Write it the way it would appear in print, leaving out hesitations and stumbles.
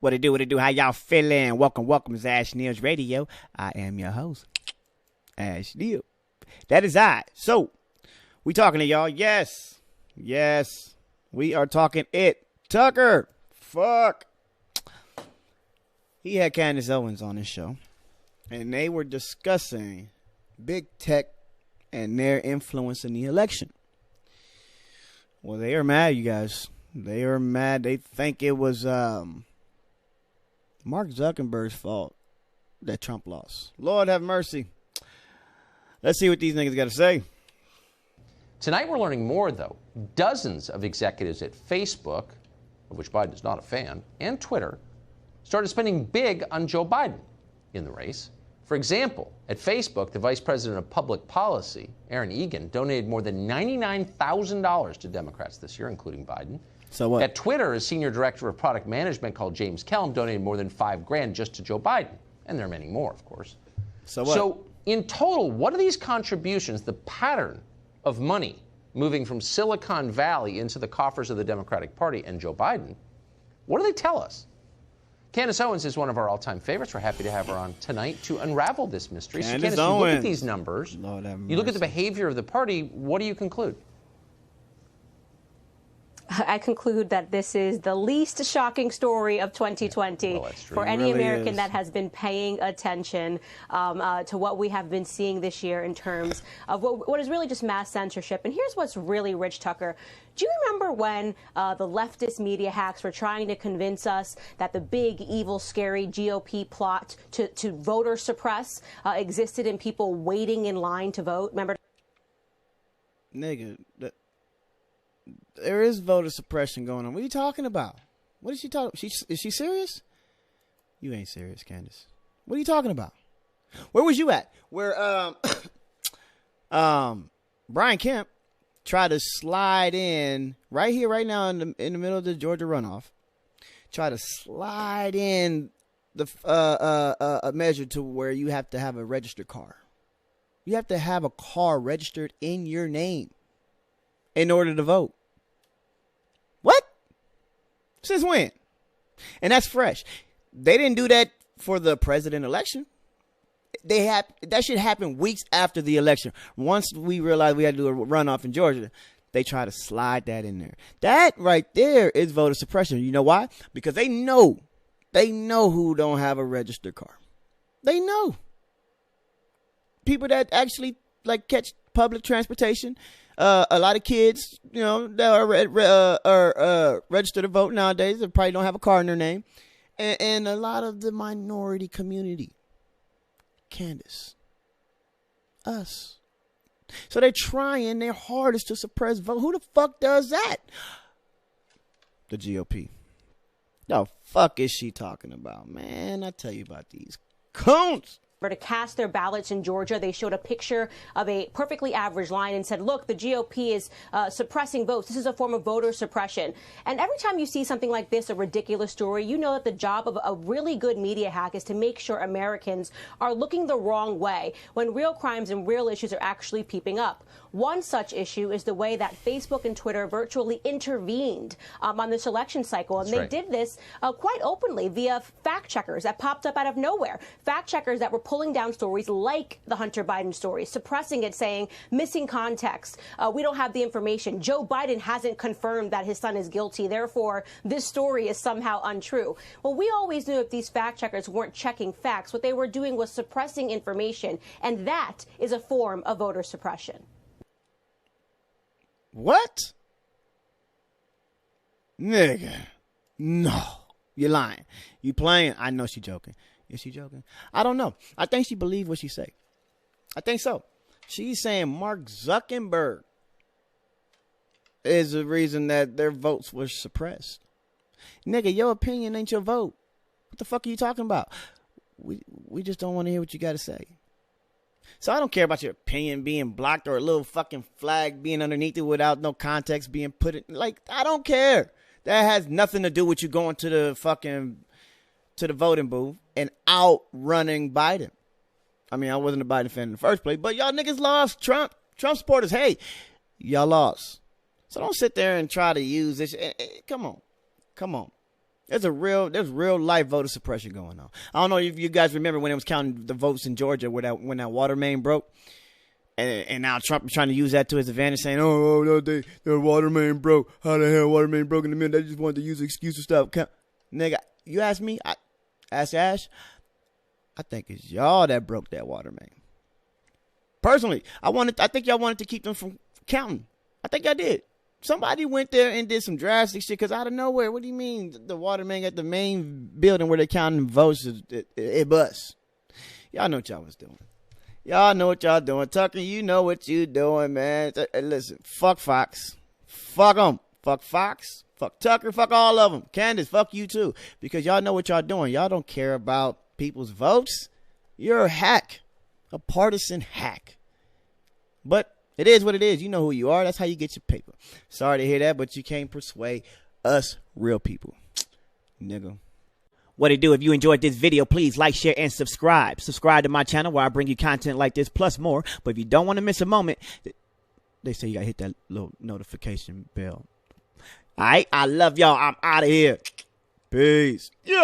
What it do, what it do, how y'all feeling? Welcome to Ashnielz Radio. I am your host, Ashnielz. That is I. So, we talking to y'all. Yes, we are talking it. Tucker, fuck. He had Candace Owens on his show, and they were discussing big tech and their influence in the election. Well, they are mad, you guys. They are mad. They think it was Mark Zuckerberg's fault that Trump lost. Lord have mercy. Let's see what these niggas got to say. Tonight we're learning more, though. Dozens of executives at Facebook, of which Biden is not a fan, and Twitter, started spending big on Joe Biden in the race. For example, at Facebook, the vice president of public policy, Aaron Egan, donated more than $99,000 to Democrats this year, including Biden. So what? At Twitter, a senior director of product management called James Kellum donated more than $5,000 just to Joe Biden. And there are many more, of course. So what? So in total, what are these contributions, the pattern of money moving from Silicon Valley into the coffers of the Democratic Party and Joe Biden? What do they tell us? Candace Owens is one of our all-time favorites. We're happy to have her on tonight to unravel this mystery. Candace you look Owens. at these numbers, Lord have you look at the mercy. behavior of the party, what do you conclude? I conclude that this is the least shocking story of 2020 Well, that's true. for It any really American is. that has been paying attention to what we have been seeing this year in terms of what is really just mass censorship. And here's what's really rich, Tucker. Do you remember when the leftist media hacks were trying to convince us that the big, evil, scary GOP plot to voter suppress existed in people waiting in line to vote? Remember? Nigga, there is voter suppression going on. What are you talking about? What is she talking? Is she serious? You ain't serious, Candace. What are you talking about? Where was you at? Where Brian Kemp tried to slide in right here, right now, in the middle of the Georgia runoff. Try to slide in the a measure to where you have to have a registered car. You have to have a car registered in your name in order to vote. What? Since when? And that's fresh. They didn't do that for the president election. That should happen weeks after the election. Once we realized we had to do a runoff in Georgia, they try to slide that in there. That right there is voter suppression. You know why? Because they know who don't have a registered car. They know. People that actually like catch public transportation. A lot of kids, you know, that are registered to vote nowadays, they probably don't have a car in their name. And a lot of the minority community. Candace. Us. So they're trying their hardest to suppress vote. Who the fuck does that? The GOP. The fuck is she talking about, man? I tell you about these coons. To cast their ballots in Georgia, they showed a picture of a perfectly average line and said, look, the GOP is suppressing votes. This is a form of voter suppression. And every time you see something like this, a ridiculous story, you know that the job of a really good media hack is to make sure Americans are looking the wrong way when real crimes and real issues are actually peeping up. One such issue is the way that Facebook and Twitter virtually intervened on this election cycle. And they did this quite openly via fact checkers that popped up out of nowhere. Fact checkers that were pulling down stories like the Hunter Biden story, suppressing it, saying missing context. We don't have the information. Joe Biden hasn't confirmed that his son is guilty. Therefore, this story is somehow untrue. Well, we always knew if these fact checkers weren't checking facts, what they were doing was suppressing information. And that is a form of voter suppression. What? Nigga. No. You're lying. You playing. I know she joking. Is she joking? I don't know. I think she believed what she say. I think so. She's saying Mark Zuckerberg is the reason that their votes were suppressed. Nigga, your opinion ain't your vote. What the fuck are you talking about? We just don't want to hear what you got to say. So I don't care about your opinion being blocked or a little fucking flag being underneath it without no context being put in. Like, I don't care. That has nothing to do with you going to the voting booth and outrunning Biden. I mean, I wasn't a Biden fan in the first place, but y'all niggas lost. Trump supporters, hey, y'all lost. So don't sit there and try to use this. Come on. There's real life voter suppression going on. I don't know if you guys remember when it was counting the votes in Georgia when that water main broke. And now Trump is trying to use that to his advantage, saying, no, the water main broke. How the hell water main broke in the middle? They just wanted to use an excuse to stop count. Nigga, you ask me, ask Ash, I think it's y'all that broke that water main. Personally, I think y'all wanted to keep them from counting. I think y'all did. Somebody went there and did some drastic shit because out of nowhere, what do you mean the water main at the main building where they're counting votes, it bust? Y'all know what y'all was doing. Y'all know what y'all doing. Tucker, you know what you doing, man. Listen, fuck Fox. Fuck them. Fuck Fox. Fuck Tucker. Fuck all of them. Candace, fuck you too. Because y'all know what y'all doing. Y'all don't care about people's votes. You're a hack. A partisan hack. But it is what it is. You know who you are. That's how you get your paper. Sorry to hear that, but you can't persuade us real people. Nigga. What it do? If you enjoyed this video, please like, share, and subscribe. Subscribe to my channel where I bring you content like this plus more. But if you don't want to miss a moment, they say you got to hit that little notification bell. All right? I love y'all. I'm out of here. Peace. Yeah.